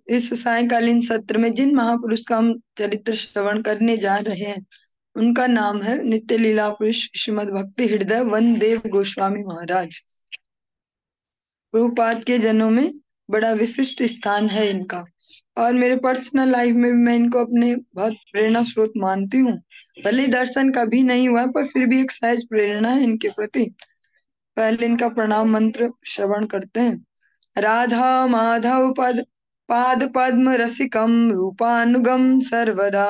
इस सायकालीन सत्र में जिन महापुरुष का हम चरित्र श्रवण करने जा रहे हैं उनका नाम है नित्य लीला पुरुष श्रीमद् भक्ति हृदय वनदेव गोस्वामी महाराज। प्रभुपाद के जनों में बड़ा विशिष्ट स्थान है इनका, और मेरे पर्सनल लाइफ में भी मैं इनको अपने बहुत प्रेरणा स्रोत मानती हूँ। भले ही दर्शन कभी नहीं हुआ पर फिर भी एक सहज प्रेरणा है इनके प्रति। पहले इनका प्रणाम मंत्र श्रवण करते हैं। राधा माधव पाद पद्म रसिकम रूपानुगम सर्वदा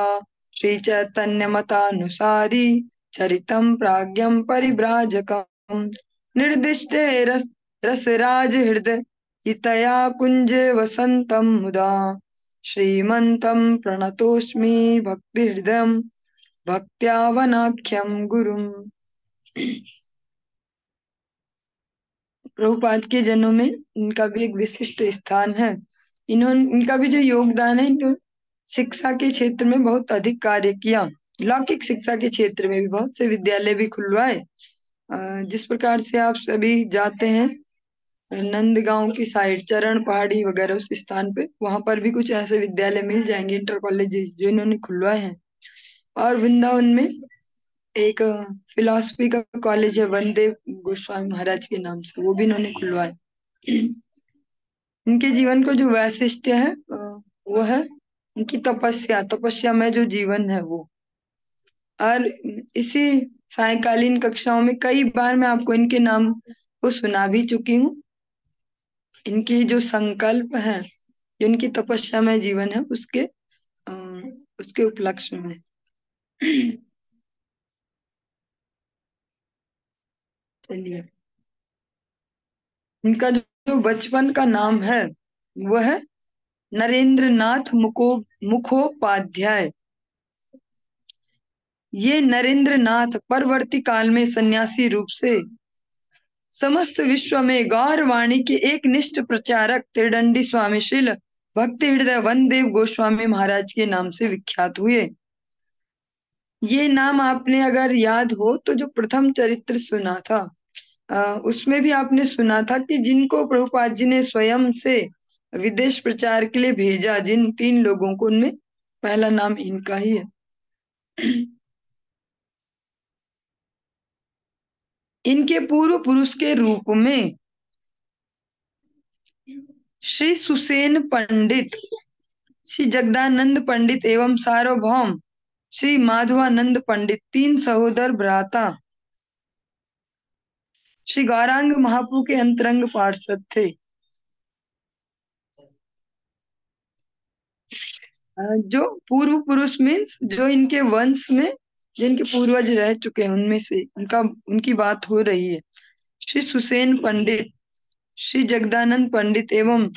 श्री चैतन्य मतानुसारी चरितम प्राज्ञम परिव्राजकम निर्दिष्टे रसराज हृदय हितया कुंजे वसंतम मुदा श्रीमंतम प्रणतोस्मि भक्ति हृदयम भक्त्यावनाख्यम गुरुम। प्रभुपाद के जनों में इनका भी एक विशिष्ट स्थान है। इनका भी जो योगदान है, इन्होंने शिक्षा के क्षेत्र में बहुत अधिक कार्य किया। लौकिक शिक्षा के क्षेत्र में भी बहुत से विद्यालय भी खुलवाए। जिस प्रकार से आप सभी जाते हैं नंदगांव की साइड चरण पहाड़ी वगैरह उस स्थान पे, वहां पर भी कुछ ऐसे विद्यालय मिल जाएंगे इंटर कॉलेजेस जो इन्होंने खुलवाए हैं। और वृंदावन में एक फिलॉसफी का कॉलेज है वनदेव गोस्वामी महाराज के नाम से, वो भी इन्होंने खुलवाया। इनके जीवन को जो वैशिष्ट्य है वो है इनकी तपस्या में जो जीवन है वो। और इसी सायकालीन कक्षाओं में कई बार मैं आपको इनके नाम को सुना भी चुकी हूँ। इनकी जो संकल्प है, जो इनकी तपस्या में जीवन है उसके उपलक्ष्य में। चलिए, इनका जो बचपन का नाम है वो है नरेंद्र नाथ मुखोपाध्याय। ये नरेंद्र नाथ परवर्ती काल में सन्यासी रूप से समस्त विश्व में गौरवाणी के एक निष्ठ प्रचारक त्रिदंडी स्वामी श्रील भक्ति हृदय वनदेव गोस्वामी महाराज के नाम से विख्यात हुए। ये नाम आपने अगर याद हो तो जो प्रथम चरित्र सुना था उसमें भी आपने सुना था कि जिनको प्रभुपाद जी ने स्वयं से विदेश प्रचार के लिए भेजा, जिन 3 लोगों को, उनमें पहला नाम इनका ही है। इनके पूर्व पुरुष के रूप में श्री सुसेन पंडित, श्री जगदानंद पंडित एवं सार्वभौम श्री माधवानंद पंडित 3 सहोदर भ्राता श्री गौरांग महाप्रभु के अंतरंग पार्षद थे। जो पूर्व पुरुष मीन्स जो इनके वंश में जिनके पूर्वज रह चुके हैं उनमें से उनकी बात हो रही है। श्री सुसेन पंडित, श्री जगदानंद पंडित एवं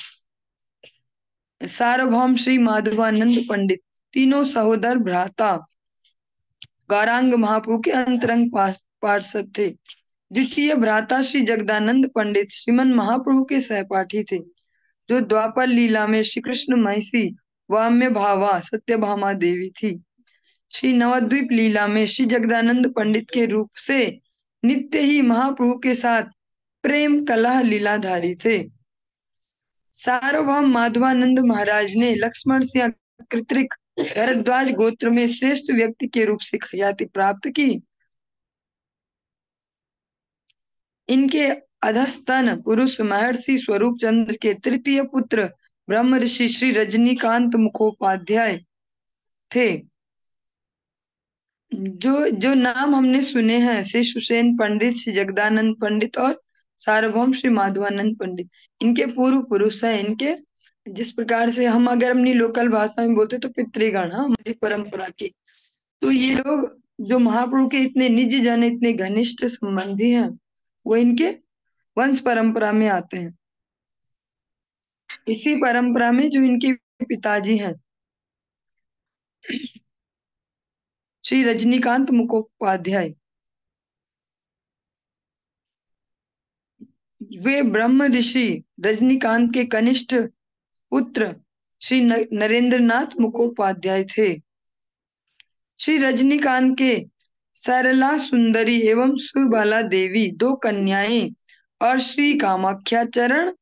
सार्वभौम श्री माधवानंद पंडित, तीनों सहोदर भ्राता गौरांग महाप्रभु के अंतरंग पार्षद थे। द्वितीय भ्राता श्री जगदानंद पंडित श्रीमन महाप्रभु के सहपाठी थे, जो द्वापर लीला में श्री कृष्ण महिषी वाम्य भावा सत्यभामा देवी थी। श्री नवद्वीप लीला में श्री जगदानंद पंडित के रूप से नित्य ही महाप्रभु के साथ प्रेम कलह लीलाधारी थे। सार्वभौम माधवानंद महाराज ने लक्ष्मण सिंह कृत्रिक भरद्वाज गोत्र में श्रेष्ठ व्यक्ति के रूप से ख्याति प्राप्त की। इनके अधस्तन पुरुष महर्षि स्वरूप चंद्र के तृतीय पुत्र ब्रह्म ऋषि श्री रजनीकांत मुखोपाध्याय थे। जो नाम हमने सुने हैं श्री सुसेन पंडित, श्री जगदानंद पंडित और सार्वभौम श्री माधवानंद पंडित, इनके पूर्व पुरुष हैं। इनके जिस प्रकार से हम अगर अपनी लोकल भाषा में बोलते तो पितृगण, हमारी परंपरा के, तो ये लोग जो महाप्रभु के इतने निज जन, इतने घनिष्ठ संबंधी हैं, वो इनके वंश परंपरा में आते हैं। इसी परंपरा में जो इनके पिताजी हैं श्री रजनीकांत मुखोपाध्याय, वे ब्रह्म ऋषि रजनीकांत के कनिष्ठ पुत्र श्री नरेंद्र नाथ मुखोपाध्याय थे। श्री रजनीकांत के सरला सुंदरी एवं सुरबाला देवी 2 कन्याएं और श्री कामाख्या चरण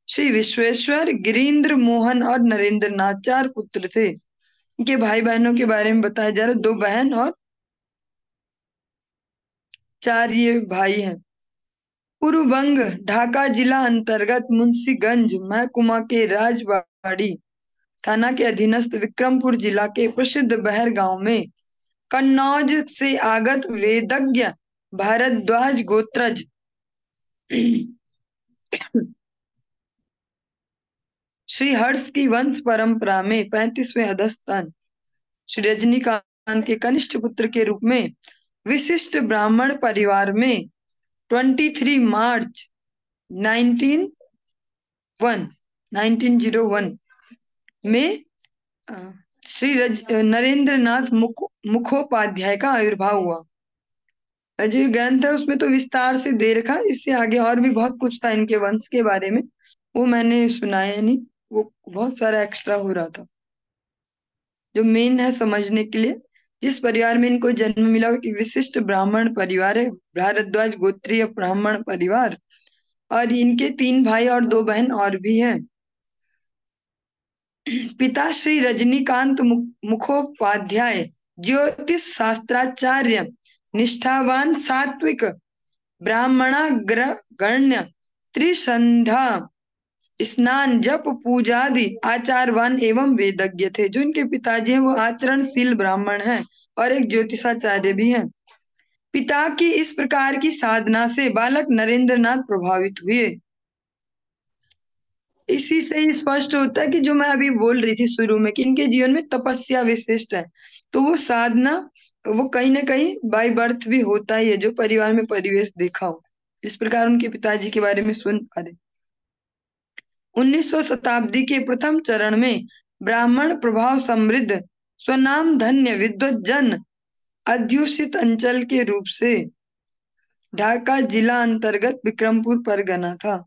श्री विश्वेश्वर, गिरीन्द्र मोहन और नरेंद्र नाथ 4 पुत्र थे। इनके भाई बहनों के बारे में बताया जा रहा है, 2 बहन और 4 ये भाई हैं। पूर्वबंग, ढाका जिला अंतर्गत मुंशीगंज महकुमा के राजबाड़ी थाना के अधीनस्थ विक्रमपुर जिला के प्रसिद्ध बहर गांव में कन्नौज से आगत वेदज्ञ भारद्वाज गोत्रज श्री हर्ष की वंश परंपरा में 35वें अधस्तान श्री रजनीकांत के कनिष्ठ पुत्र के रूप में विशिष्ट ब्राह्मण परिवार में 23 मार्च 1901 में श्री नरेंद्र नाथ मुखोपाध्याय का आविर्भाव हुआ। जो ये ग्रंथ है उसमें तो विस्तार से दे रखा, इससे आगे और भी बहुत कुछ था इनके वंश के बारे में, वो मैंने सुनाया नहीं, वो बहुत सारा एक्स्ट्रा हो रहा था। जो मेन है समझने के लिए, जिस परिवार में इनको जन्म मिला कि विशिष्ट ब्राह्मण परिवार है, भारद्वाज गोत्रीय ब्राह्मण परिवार, और इनके 3 भाई और 2 बहन और भी हैं। पिता श्री रजनीकांत मुखोपाध्याय ज्योतिष शास्त्राचार्य, निष्ठावान सात्विक ब्राह्मणाग्रगण्य, त्रिसंध्या स्नान जप पूजादि आचारवान एवं वेदज्ञ थे। जो इनके पिताजी हैं वो आचरणशील ब्राह्मण हैं और एक ज्योतिषाचार्य भी हैं। पिता की इस प्रकार की साधना से बालक नरेंद्र नाथ प्रभावित हुए। इसी से ही स्पष्ट होता है कि जो मैं अभी बोल रही थी शुरू में कि इनके जीवन में तपस्या विशिष्ट है, तो वो साधना वो कहीं ना कहीं बाय बर्थ भी होता ही है, जो परिवार में परिवेश देखा हो। इस प्रकार उनके पिताजी के बारे में सुन पा रहे। 19वीं शताब्दी के प्रथम चरण में ब्राह्मण प्रभाव समृद्ध स्वनाम धन्य विद्वज्जन अध्युषित अंचल के रूप से ढाका जिला अंतर्गत विक्रमपुर परगना था।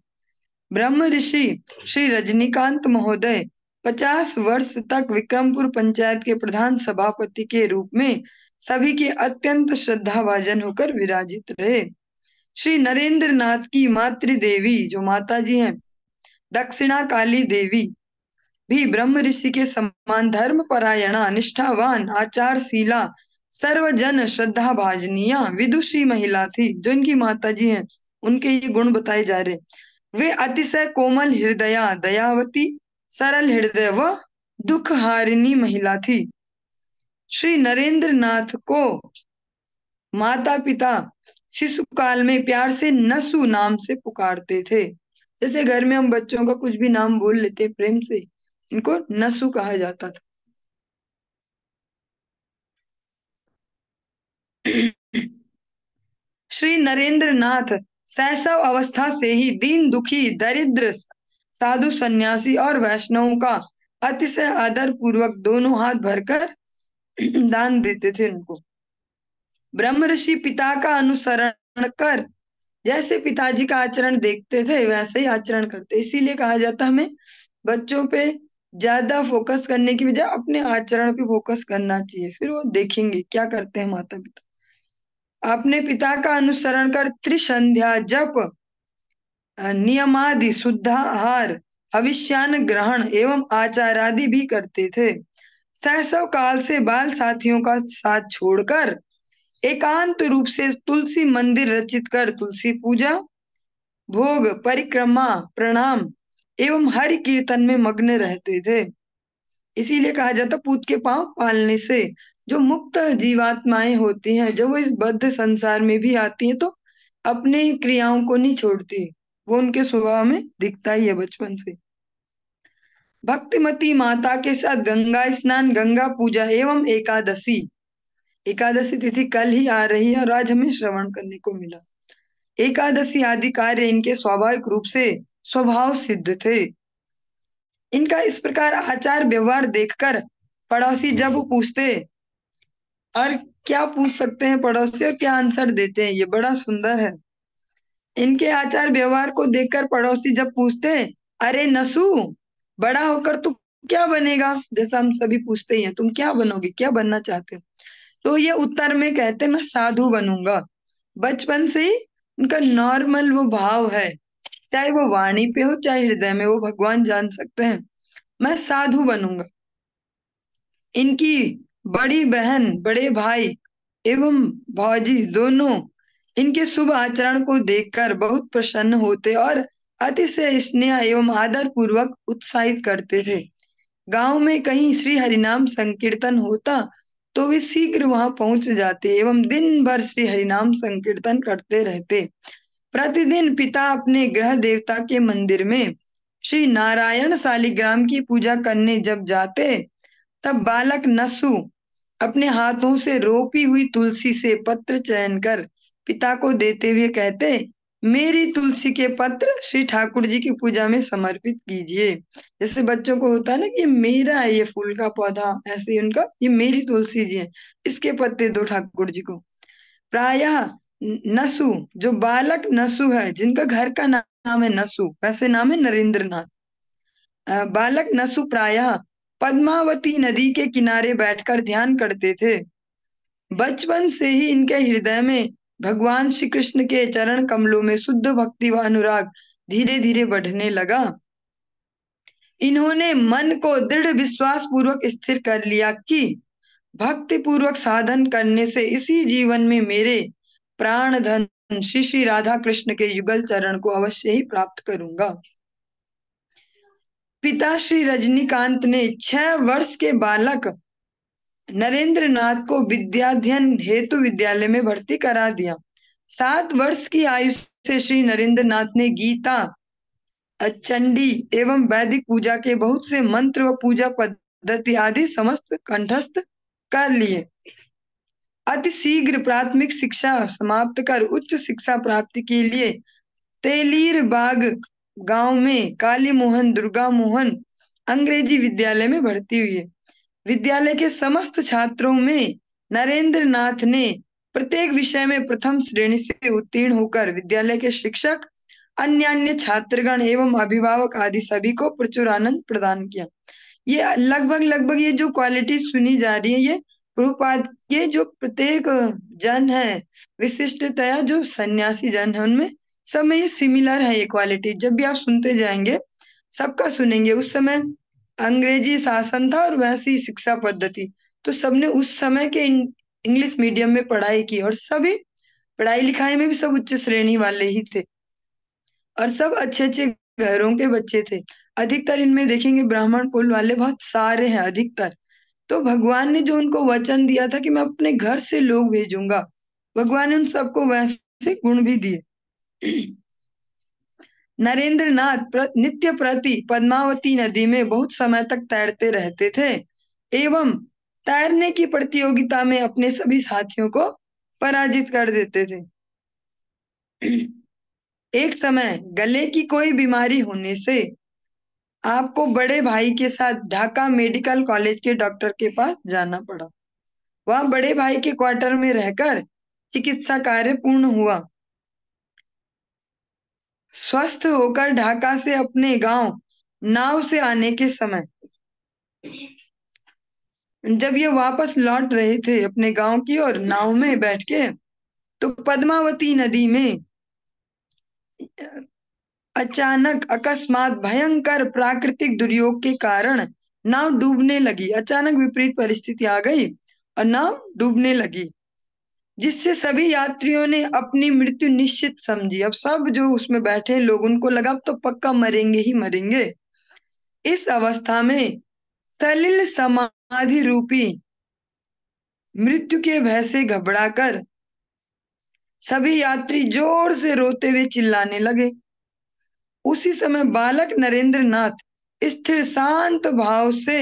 ब्रह्म ऋषि श्री रजनीकांत महोदय 50 वर्ष तक विक्रमपुर पंचायत के प्रधान सभापति के रूप में सभी के अत्यंत श्रद्धाभाजन होकर विराजित रहे। श्री नरेंद्र नाथ की मातृदेवी जो माता जी हैं दक्षिणा काली देवी भी ब्रह्म ऋषि के समान धर्म परायणा, निष्ठावान, आचारशीला, सर्वजन श्रद्धा भाजनिया विदुषी महिला थी। जो इनकी माता जी हैं उनके ये गुण बताए जा रहे। वे अतिशय कोमल हृदया, दयावती, सरल हृदय व दुख हारिणी महिला थी। श्री नरेंद्र नाथ को माता पिता शिशु काल में प्यार से नसु नाम से पुकारते थे। जैसे घर में हम बच्चों का कुछ भी नाम बोल लेते प्रेम से, इनको नसु कहा जाता था। श्री नरेंद्र नाथ शैशव अवस्था से ही दीन दुखी, दरिद्र, साधु, सन्यासी और वैष्णवों का अतिशय आदर पूर्वक दोनों हाथ भरकर दान देते थे उनको। ब्रह्म ऋषि पिता का अनुसरण कर जैसे पिताजी का आचरण देखते थे वैसे ही आचरण करते। इसीलिए कहा जाता है हमें बच्चों पे ज्यादा फोकस करने की बजाय अपने आचरण पे फोकस करना चाहिए, फिर वो देखेंगे क्या करते हैं माता पिता। अपने पिता का अनुसरण कर त्रिसंध्या जप, नियमादि, शुद्धाहार, हविष्यान ग्रहण एवं आचारादि भी करते थे। शैशव काल से बाल साथियों का साथ छोड़कर एकांत रूप से तुलसी मंदिर रचित कर तुलसी पूजा, भोग, परिक्रमा, प्रणाम एवं हरि कीर्तन में मग्न रहते थे। इसीलिए कहा जाता पूत के पांव पालने से। जो मुक्त जीवात्माएं होती हैं जब वो इस बद्ध संसार में भी आती हैं तो अपने क्रियाओं को नहीं छोड़ती, वो उनके स्वभाव में दिखता ही है बचपन से। भक्तिमती माता के साथ गंगा स्नान, गंगा पूजा एवं एकादशी, एकादशी तिथि कल ही आ रही है और आज हमें श्रवण करने को मिला। एकादशी आदि कार्य इनके स्वाभाविक रूप से स्वभाव सिद्ध थे। इनका इस प्रकार आचार व्यवहार देखकर पड़ोसी जब पूछते, और क्या पूछ सकते हैं पड़ोसी और क्या आंसर देते हैं, ये बड़ा सुंदर है। इनके आचार व्यवहार को देखकर पड़ोसी जब पूछते, अरे नसु, बड़ा होकर तू क्या बनेगा, जैसा हम सभी पूछते ही हैं, तुम क्या बनोगे, क्या बनना चाहते हो, तो ये उत्तर में कहते मैं साधु बनूंगा। बचपन से ही उनका नॉर्मल वो भाव है चाहे वो वाणी पे हो चाहे हृदय में, वो भगवान जान सकते हैं। मैं साधु बनूंगा। इनकी बड़ी बहन, बड़े भाई एवं भौजी दोनों इनके शुभ आचरण को देखकर बहुत प्रसन्न होते और अतिशय स्नेह एवं आदर पूर्वक उत्साहित करते थे। गांव में कहीं श्री हरिनाम संकीर्तन होता तो वे शीघ्र वहां पहुंच जाते एवं दिन भर श्री हरिनाम संकीर्तन करते रहते। प्रतिदिन पिता अपने गृह देवता के मंदिर में श्री नारायण शालिग्राम की पूजा करने जब जाते, तब बालक नसु अपने हाथों से रोपी हुई तुलसी से पत्र चयन कर पिता को देते हुए कहते, मेरी तुलसी के पत्र श्री ठाकुर जी की पूजा में समर्पित कीजिए। जैसे बच्चों को होता है ना कि मेरा है ये फूल का पौधा, ऐसे ही उनका, ये मेरी तुलसी जी है, इसके पत्ते दो ठाकुर जी को। प्रायः नसु, जो बालक नसु है, जिनका घर का नाम है नसु, वैसे नाम है नरेंद्र नाथ। बालक नसु प्रायः पद्मावती नदी के किनारे बैठकर ध्यान करते थे। बचपन से ही इनके हृदय में भगवान श्री कृष्ण के चरण कमलों में शुद्ध भक्ति व अनुराग धीरे धीरे बढ़ने लगा। इन्होंने मन को दृढ़ विश्वास पूर्वक स्थिर कर लिया कि भक्ति पूर्वक साधन करने से इसी जीवन में मेरे प्राण धन श्री श्री राधा कृष्ण के युगल चरण को अवश्य ही प्राप्त करूंगा। पिता श्री रजनीकांत ने 6 वर्ष के बालक नरेंद्र नाथ को विद्याध्ययन हेतु विद्यालय में भर्ती करा दिया। 7 वर्ष की आयु से श्री नरेंद्र नाथ ने गीता, चंडी एवं वैदिक पूजा के बहुत से मंत्र व पूजा पद्धति आदि समस्त कंठस्थ कर लिए। अति शीघ्र प्राथमिक शिक्षा समाप्त कर उच्च शिक्षा प्राप्ति के लिए तेलीर बाग गांव में काली मोहन दुर्गा मोहन अंग्रेजी विद्यालय में भर्ती हुई। विद्यालय के समस्त छात्रों में नरेंद्र नाथ ने प्रत्येक विषय में प्रथम श्रेणी से उत्तीर्ण होकर विद्यालय के शिक्षक, अन्य छात्रगण एवं अभिभावक आदि सभी को प्रचुर आनंद प्रदान किया। ये लगभग लगभग ये जो क्वालिटी सुनी जा रही है, ये प्रभुपाद ये जो प्रत्येक जन है, विशिष्टतया जो सन्यासी जन है उनमें सब में ये सिमिलर है। ये क्वालिटी जब भी आप सुनते जाएंगे सबका सुनेंगे। उस समय अंग्रेजी शासन था और वैसी शिक्षा पद्धति, तो सबने उस समय के इंग्लिश मीडियम में पढ़ाई की और सभी पढ़ाई लिखाई में भी सब उच्च श्रेणी वाले ही थे और सब अच्छे अच्छे घरों के बच्चे थे। अधिकतर इनमें देखेंगे ब्राह्मण कुल वाले बहुत सारे हैं अधिकतर। तो भगवान ने जो उनको वचन दिया था कि मैं अपने घर से लोग भेजूंगा, भगवान ने उन सबको वैसे गुण भी दिए। नरेंद्र नाथ नित्य प्रति पद्मावती नदी में बहुत समय तक तैरते रहते थे एवं तैरने की प्रतियोगिता में अपने सभी साथियों को पराजित कर देते थे। एक समय गले की कोई बीमारी होने से आपको बड़े भाई के साथ ढाका मेडिकल कॉलेज के डॉक्टर के पास जाना पड़ा। वहां बड़े भाई के क्वार्टर में रहकर चिकित्सा कार्य पूर्ण हुआ। स्वस्थ होकर ढाका से अपने गांव नाव से आने के समय, जब ये वापस लौट रहे थे अपने गांव की ओर नाव में बैठ के, तो पद्मावती नदी में अचानक अकस्मात भयंकर प्राकृतिक दुर्योग के कारण नाव डूबने लगी। अचानक विपरीत परिस्थिति आ गई और नाव डूबने लगी, जिससे सभी यात्रियों ने अपनी मृत्यु निश्चित समझी। अब सब जो उसमें बैठे लोग, उनको लगा तो पक्का मरेंगे ही मरेंगे। इस अवस्था में सलिल समाधि रूपी मृत्यु के भय से घबराकर सभी यात्री जोर से रोते हुए चिल्लाने लगे। उसी समय बालक नरेंद्र नाथ स्थिर शांत भाव से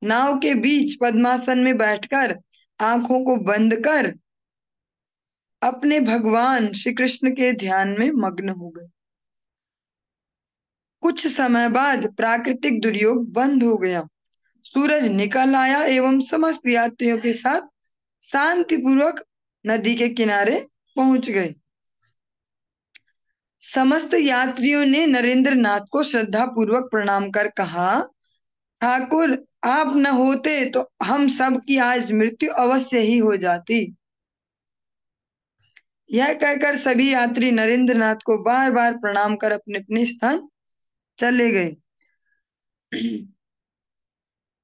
नाव के बीच पद्मासन में बैठकर आंखों को बंद कर अपने भगवान श्री कृष्ण के ध्यान में मग्न हो गए। कुछ समय बाद प्राकृतिक दुर्योग बंद हो गया, सूरज निकल आया एवं समस्त यात्रियों के साथ शांतिपूर्वक नदी के किनारे पहुंच गए। समस्त यात्रियों ने नरेंद्र नाथ को श्रद्धा पूर्वक प्रणाम कर कहा, ठाकुर आप न होते तो हम सब की आज मृत्यु अवश्य ही हो जाती। यह कहकर सभी यात्री नरेंद्र नाथ को बार बार प्रणाम कर अपने अपने स्थान चले गए।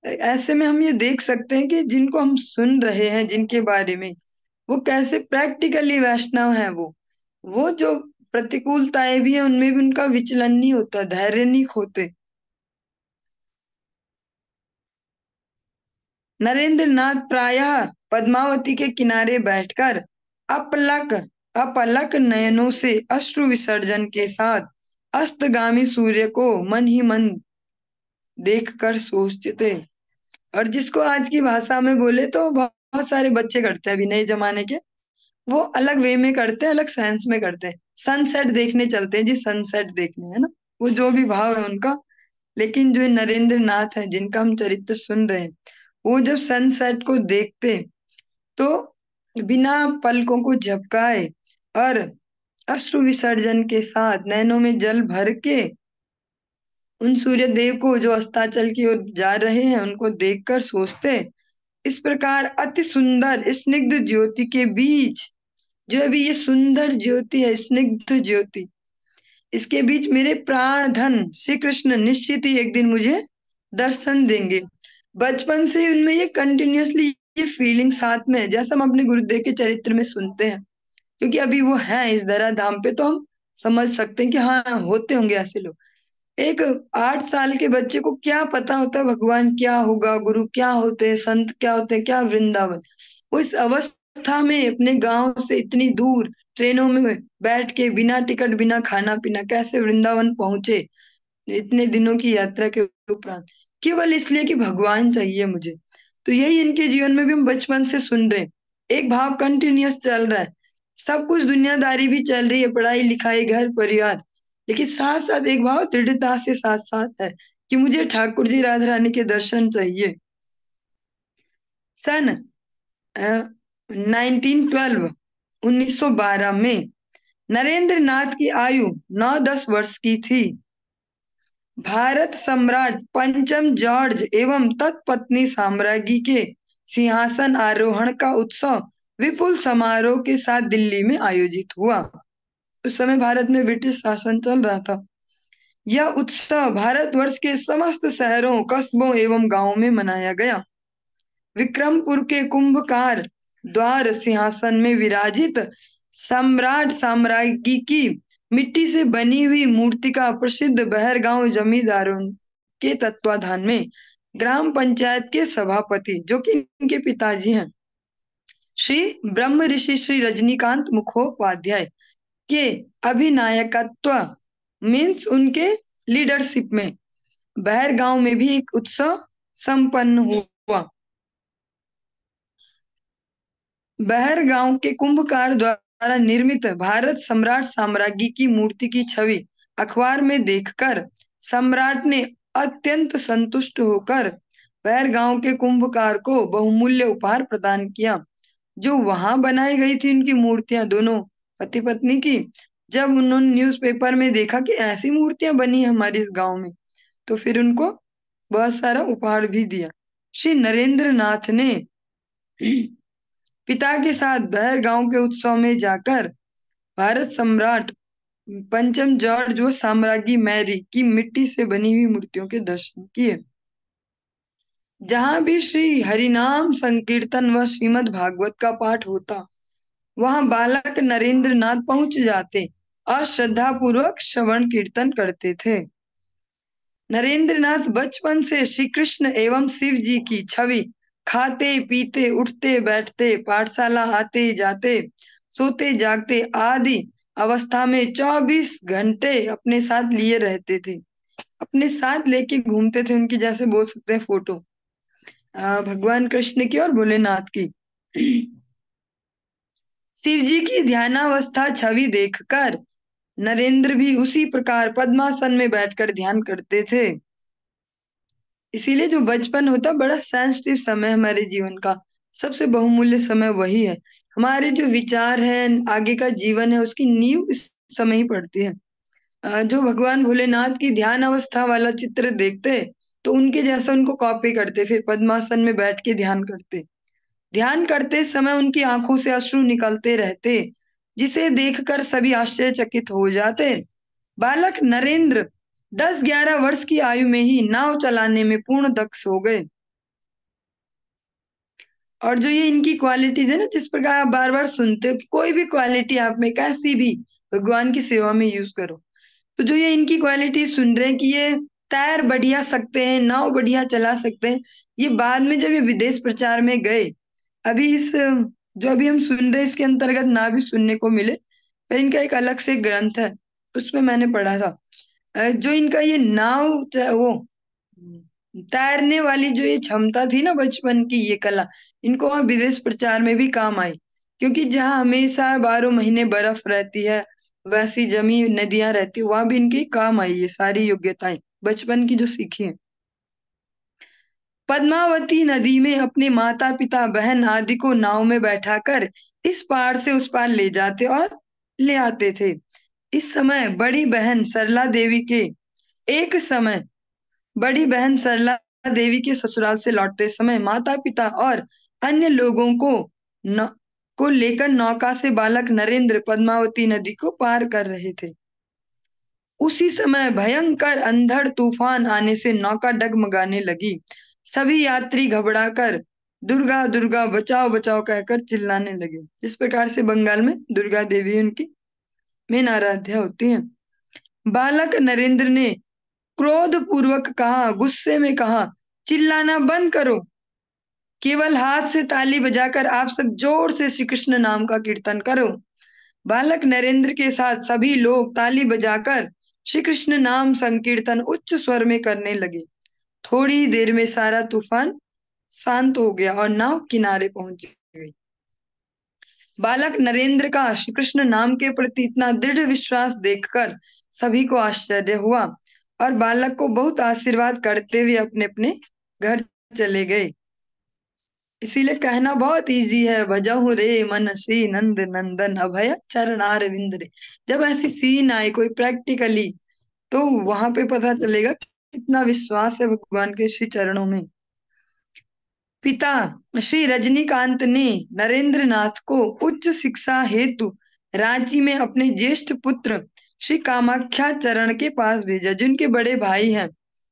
ऐसे में हम ये देख सकते हैं कि जिनको हम सुन रहे हैं जिनके बारे में, वो कैसे प्रैक्टिकली वैष्णव है। वो जो प्रतिकूलताएं भी हैं उनमें भी उनका विचलन नहीं होता, धैर्य नहीं खोते। नरेंद्र नाथ प्रायः पद्मावती के किनारे बैठकर अपलक अपलक नयनों से अश्रु विसर्जन के साथ अस्तगामी सूर्य को मन ही मन देखकर सोचते। और जिसको आज की भाषा में बोले तो बहुत सारे बच्चे करते हैं अभी नए जमाने के, वो अलग वे में करते हैं, अलग सेंस में करते हैं। सनसेट देखने चलते हैं जी, सनसेट देखने, है ना, वो जो भी भाव है उनका। लेकिन जो नरेंद्र नाथ है जिनका हम चरित्र सुन रहे हैं, वो जब सनसेट को देखते तो बिना पलकों को झपकाए और अश्रु विसर्जन के साथ नैनों में जल भर के उन सूर्य देव को जो अस्ताचल की ओर जा रहे हैं उनको देखकर सोचते, इस प्रकार अति सुंदर स्निग्ध ज्योति के बीच, जो अभी ये सुंदर ज्योति है, स्निग्ध ज्योति, इसके बीच मेरे प्राण धन श्री कृष्ण निश्चित ही एक दिन मुझे दर्शन देंगे। बचपन से ही उनमें ये कंटिन्यूअसली ये फीलिंग साथ में है, जैसा हम अपने गुरुदेव के चरित्र में सुनते हैं, क्योंकि अभी वो है इस धरा धाम पे, तो हम समझ सकते हैं कि हाँ होते होंगे ऐसे लोग। एक 8 साल के बच्चे को क्या पता होता है भगवान क्या होगा, गुरु क्या होते हैं, संत क्या होते हैं, क्या वृंदावन। वो इस अवस्था में अपने गांव से इतनी दूर ट्रेनों में बैठ के बिना टिकट बिना खाना पीना कैसे वृंदावन पहुंचे, इतने दिनों की यात्रा के उपरांत, केवल इसलिए कि भगवान चाहिए मुझे। तो यही इनके जीवन में भी हम बचपन से सुन रहे हैं। एक भाव कंटिन्यूअस चल रहा है, सब कुछ दुनियादारी भी चल रही है, पढ़ाई लिखाई घर परिवार, लेकिन साथ साथ एक भाव दृढ़ता से साथ साथ है कि मुझे ठाकुर जी राधा रानी के दर्शन चाहिए। सन 1912 1912 में नरेंद्र नाथ की आयु 9-10 वर्ष की थी। भारत सम्राट पंचम जॉर्ज एवं तत्पत्नी साम्राज्ञी के सिंहासन आरोहण का उत्सव विपुल समारोह के साथ दिल्ली में आयोजित हुआ। उस समय भारत में ब्रिटिश शासन चल रहा था। यह उत्सव भारतवर्ष के समस्त शहरों कस्बों एवं गांवों में मनाया गया। विक्रमपुर के कुंभकार द्वार सिंहासन में विराजित सम्राट साम्राज्ञी की मिट्टी से बनी हुई मूर्ति का प्रसिद्ध बहरगांव जमींदारों के तत्वाधान में ग्राम पंचायत के सभापति, जो कि इनके पिताजी हैं, श्री ब्रह्म ऋषि श्री रजनीकांत मुखोपाध्याय के अभिनायकत्व मीन्स उनके लीडरशिप में बहरगांव में भी एक उत्सव संपन्न हुआ। बहरगांव के कुंभकार द्वारा निर्मित भारत सम्राट साम्राज्ञी की मूर्ति की छवि अखबार में देखकर सम्राट ने अत्यंत संतुष्ट होकर बहरगांव के कुंभकार को बहुमूल्य उपहार प्रदान किया। जो वहां बनाई गई थी उनकी मूर्तियां, दोनों पति पत्नी की, जब उन्होंने न्यूज़पेपर में देखा कि ऐसी मूर्तियां बनी है हमारे इस गांव में, तो फिर उनको बहुत सारा उपहार भी दिया। श्री नरेंद्र नाथ ने पिता के साथ बहरगांव के उत्सव में जाकर भारत सम्राट पंचम जॉर्ज व साम्राज्ञी मैरी की मिट्टी से बनी हुई मूर्तियों के दर्शन किए। जहां भी श्री हरिनाम संकीर्तन व श्रीमद् भागवत का पाठ होता, वहां बालक नरेंद्र नाथ पहुंच जाते और श्रद्धा पूर्वक श्रवण कीर्तन करते थे। नरेंद्र नाथ बचपन से श्री कृष्ण एवं शिव जी की छवि खाते पीते उठते बैठते पाठशाला आते जाते सोते जागते आदि अवस्था में 24 घंटे अपने साथ लिए रहते थे, अपने साथ लेके घूमते थे। उनकी जैसे बोल सकते हैं फोटो भगवान कृष्ण की और भोलेनाथ की। शिव जी की ध्यानावस्था छवि देखकर नरेंद्र भी उसी प्रकार पद्मासन में बैठकर ध्यान करते थे। इसीलिए जो बचपन होता बड़ा सेंसिटिव समय हमारे जीवन का, सबसे बहुमूल्य समय वही है। हमारे जो विचार है, आगे का जीवन है, उसकी नींव इस समय ही पड़ती है। जो भगवान भोलेनाथ की ध्यान अवस्था वाला चित्र देखते तो उनके जैसा उनको कॉपी करते, फिर पद्मासन में बैठ के ध्यान करते। ध्यान करते समय उनकी आंखों से अश्रु निकलते रहते, जिसे देखकर सभी आश्चर्यचकित हो जाते। बालक नरेंद्र 10-11 वर्ष की आयु में ही नाव चलाने में पूर्ण दक्ष हो गए। और जो ये इनकी क्वालिटीज है ना, जिस प्रकार आप बार बार सुनते हो कि कोई भी क्वालिटी आप में कैसी भी भगवान की सेवा में यूज करो, तो जो ये इनकी क्वालिटी सुन रहे हैं कि ये तैर बढ़िया सकते हैं, नाव बढ़िया चला सकते हैं, ये बाद में जब ये विदेश प्रचार में गए, अभी इस जो अभी हम सुन रहे हैं इसके अंतर्गत ना भी सुनने को मिले, पर इनका एक अलग से ग्रंथ है, उसमें मैंने पढ़ा था। जो इनका ये नाव वो तैरने वाली जो ये क्षमता थी ना बचपन की, ये कला इनको वहां विदेश प्रचार में भी काम आई, क्योंकि जहाँ हमेशा 12 महीने बर्फ रहती है, वैसी जमी नदियां रहती, वहां भी इनके काम आई ये सारी योग्यताएं बचपन की जो सीखी है। पद्मावती नदी में अपने माता पिता बहन आदि को नाव में बैठाकर इस पार से उस पार ले जाते और ले आते थे। इस समय एक समय बड़ी बहन सरला देवी के ससुराल से लौटते समय माता पिता और अन्य लोगों न, को लेकर नौका से बालक नरेंद्र पद्मावती नदी को पार कर रहे थे। उसी समय भयंकर अंधड़ तूफान आने से नौका डगमगाने लगी। सभी यात्री घबराकर दुर्गा दुर्गा बचाओ बचाओ कहकर चिल्लाने लगे। इस प्रकार से बंगाल में दुर्गा देवी उनकी मेन आराध्या होती है। बालक नरेंद्र ने क्रोध पूर्वक कहा, गुस्से में कहा, चिल्लाना बंद करो, केवल हाथ से ताली बजाकर आप सब जोर से श्री कृष्ण नाम का कीर्तन करो। बालक नरेंद्र के साथ सभी लोग ताली बजाकर श्री कृष्ण नाम संकीर्तन उच्च स्वर में करने लगे। थोड़ी देर में सारा तूफान शांत हो गया और नाव किनारे पहुंच गई। बालक नरेंद्र का श्री कृष्ण नाम के प्रति इतना दृढ़ विश्वास देखकर सभी को आश्चर्य हुआ और बालक को बहुत आशीर्वाद करते हुए अपने अपने घर चले गए। इसीलिए कहना बहुत इजी है, भजहु रे मन श्री नंद नंदन अभय चरणार विंद रे। जब ऐसी सीन आए कोई प्रैक्टिकली, तो वहां पे पता चलेगा कितना विश्वास है भगवान के श्री चरणों में। पिता श्री रजनीकांत ने नरेंद्र नाथ को उच्च शिक्षा हेतु रांची में अपने ज्येष्ठ पुत्र श्री कामाख्या चरण के पास भेजा, जिनके बड़े भाई हैं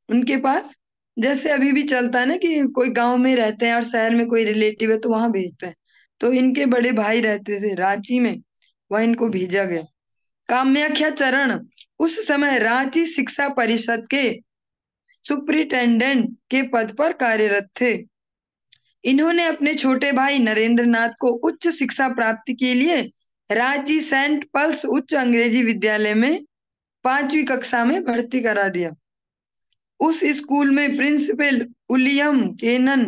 उनके पास। जैसे अभी भी चलता है ना कि कोई गांव में रहते हैं और शहर में कोई रिलेटिव है तो वहां भेजते हैं, तो इनके बड़े भाई रहते थे रांची में, वह इनको भेजा गया। कामाख्या चरण उस समय रांची शिक्षा परिषद के सुप्रिंटेंडेंट के पद पर कार्यरत थे। इन्होंने अपने छोटे भाई नरेंद्र नाथ को उच्च शिक्षा प्राप्ति के लिए रांची सेंट पल्स उच्च अंग्रेजी विद्यालय में 5वीं कक्षा में भर्ती करा दिया। उस स्कूल में प्रिंसिपल उलियम केनन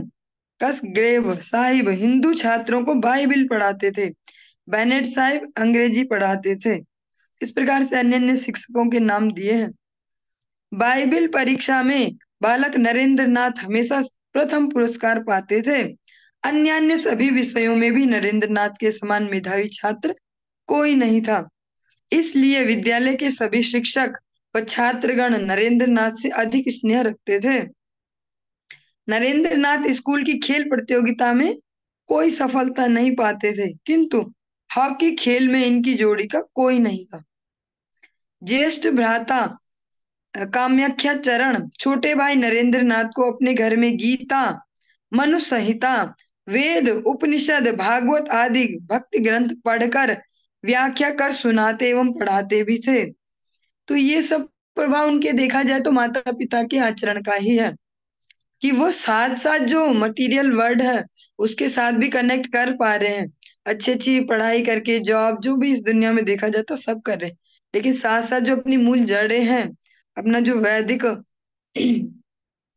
कसग्रेव साहिब हिंदू छात्रों को बाइबिल पढ़ाते थे, बेनेट साहिब अंग्रेजी पढ़ाते थे। इस प्रकार से अन्य अन्य शिक्षकों के नाम दिए हैं। बाइबिल परीक्षा में बालक नरेंद्र नाथ हमेशा प्रथम पुरस्कार पाते थे। अन्य सभी विषयों में भी नरेंद्र नाथ के समान मेधावी छात्र कोई नहीं था, इसलिए विद्यालय के सभी शिक्षक व छात्रगण नरेंद्र नाथ से अधिक स्नेह रखते थे। नरेंद्र नाथ स्कूल की खेल प्रतियोगिता में कोई सफलता नहीं पाते थे, किंतु हॉकी खेल में इनकी जोड़ी का कोई नहीं था। ज्येष्ठ भ्राता कामाख्या चरण छोटे भाई नरेंद्र नाथ को अपने घर में गीता, मनु संहिता, वेद, उपनिषद, भागवत आदि भक्ति ग्रंथ पढ़कर व्याख्या कर सुनाते एवं पढ़ाते भी थे। तो ये सब प्रभाव उनके देखा जाए तो माता पिता के आचरण का ही है कि वो साथ साथ जो मटेरियल वर्ल्ड है उसके साथ भी कनेक्ट कर पा रहे हैं, अच्छी अच्छी पढ़ाई करके जॉब जो भी इस दुनिया में देखा जाता है सब कर रहे हैं, लेकिन साथ साथ जो अपनी मूल जड़ें हैं, अपना जो वैदिक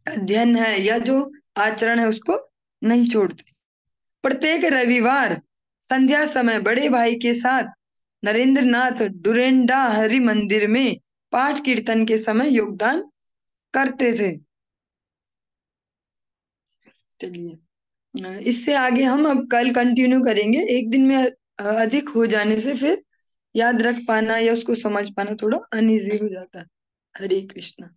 अध्ययन है या जो आचरण है उसको नहीं छोड़ते। प्रत्येक रविवार संध्या समय बड़े भाई के साथ नरेंद्र नाथ डुरेंडा हरि मंदिर में पाठ कीर्तन के समय योगदान करते थे। चलिए इससे आगे हम अब कल कंटिन्यू करेंगे। एक दिन में अधिक हो जाने से फिर याद रख पाना या उसको समझ पाना थोड़ा अनइजी हो जाता है। हरे कृष्णा।